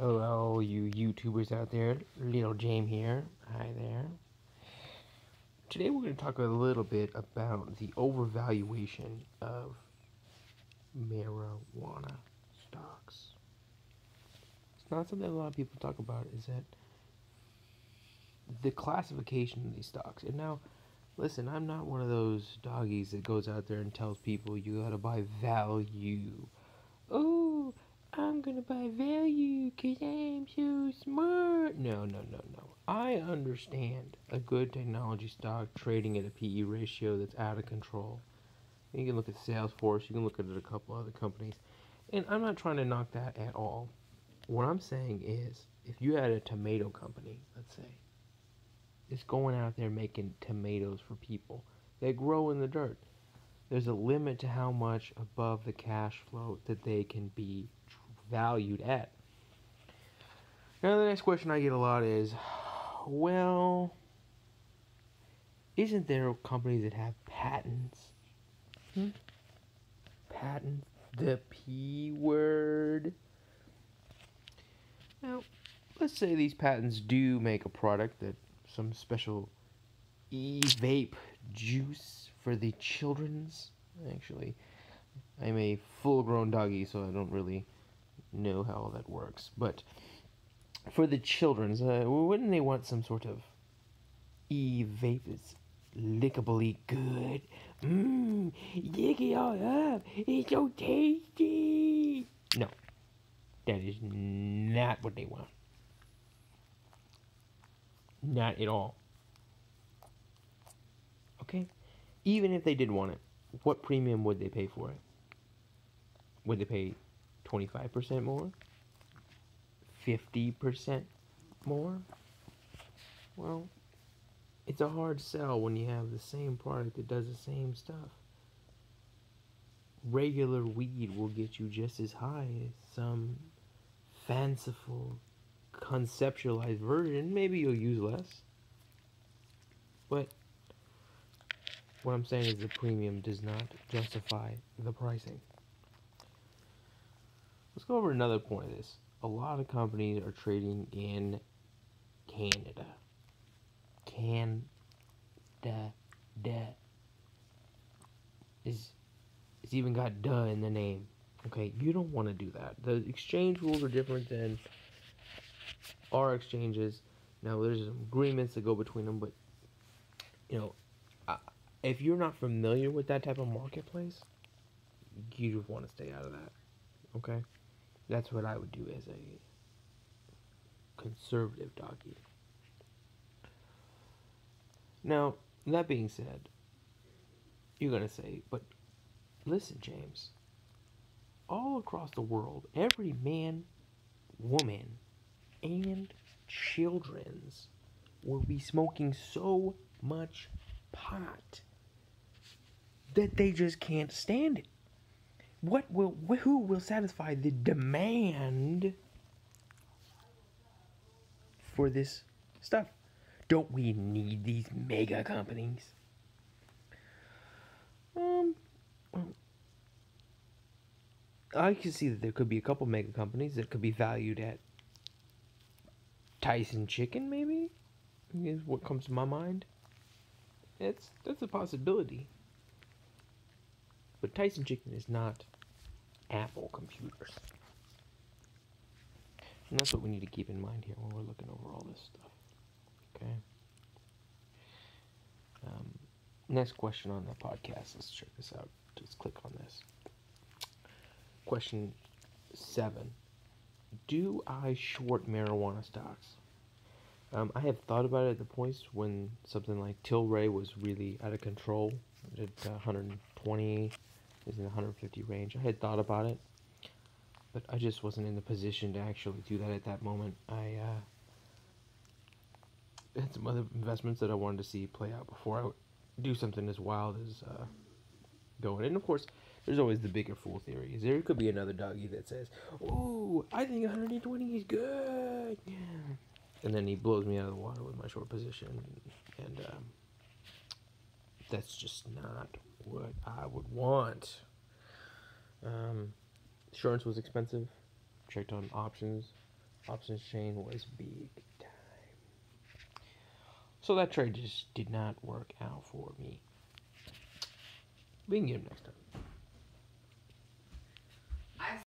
Hello, you YouTubers out there. Little James here. Hi there. Today we're going to talk a little bit about the overvaluation of marijuana stocks. It's not something a lot of people talk about, is that the classification of these stocks. And now, listen, I'm not one of those doggies that goes out there and tells people you gotta buy value. Oh, I'm gonna buy value because I'm so smart. No. I understand a good technology stock trading at a PE ratio that's out of control. You can look at Salesforce, you can look at a couple other companies, and I'm not trying to knock that at all. What I'm saying is, if you had a tomato company, let's say, it's going out there making tomatoes for people, they grow in the dirt. There's a limit to how much above the cash flow that they can be valued at. Now, the next question I get a lot is, well, isn't there companies that have patents? Hmm? Patents? The P word? Now, let's say these patents do make a product that some special e-vape juice for the children's. Actually, I'm a full-grown doggy, so I don't really know how all that works. But for the children's, wouldn't they want some sort of e-vape that's lickably good? Mmm, lick it all up. It's so tasty. No, that is not what they want. Not at all. Okay? Even if they did want it, what premium would they pay for it? Would they pay 25% more? 50% more? Well, it's a hard sell when you have the same product that does the same stuff. Regular weed will get you just as high as some fanciful, conceptualized version. Maybe you'll use less. But what I'm saying is the premium does not justify the pricing. Let's go over another point of this. A lot of companies are trading in Canada. Canada is it's even got "duh" in the name. Okay, you don't want to do that. The exchange rules are different than our exchanges. Now, there's some agreements that go between them, but you know, if you're not familiar with that type of marketplace, you just want to stay out of that. Okay, that's what I would do as a conservative doggy. Now, that being said, you're gonna say, but listen, James, all across the world, every man, woman, and children's will be smoking so much pot that they just can't stand it. Who will satisfy the demand for this stuff? Don't we need these mega companies? Um, I can see that there could be a couple mega companies that could be valued at Tyson Chicken, maybe, is what comes to my mind. That's a possibility. But Tyson Chicken is not Apple computers. And that's what we need to keep in mind here when we're looking over all this stuff. Okay. Next question on the podcast. Let's check this out. Just click on this. Question 7. Do I short marijuana stocks? I have thought about it at the points when something like Tilray was really out of control. At 120, is in the 150 range. I had thought about it, but I just wasn't in the position to actually do that at that moment. I had some other investments that I wanted to see play out before I would do something as wild as going. And of course, there's always the bigger fool theory. There could be another doggy that says, "Oh, I think 120 is good," and then he blows me out of the water with my short position, and that's just not what I would want. Insurance was expensive. Checked on options. options chain was big time. So that trade just did not work out for me. We can get him next time.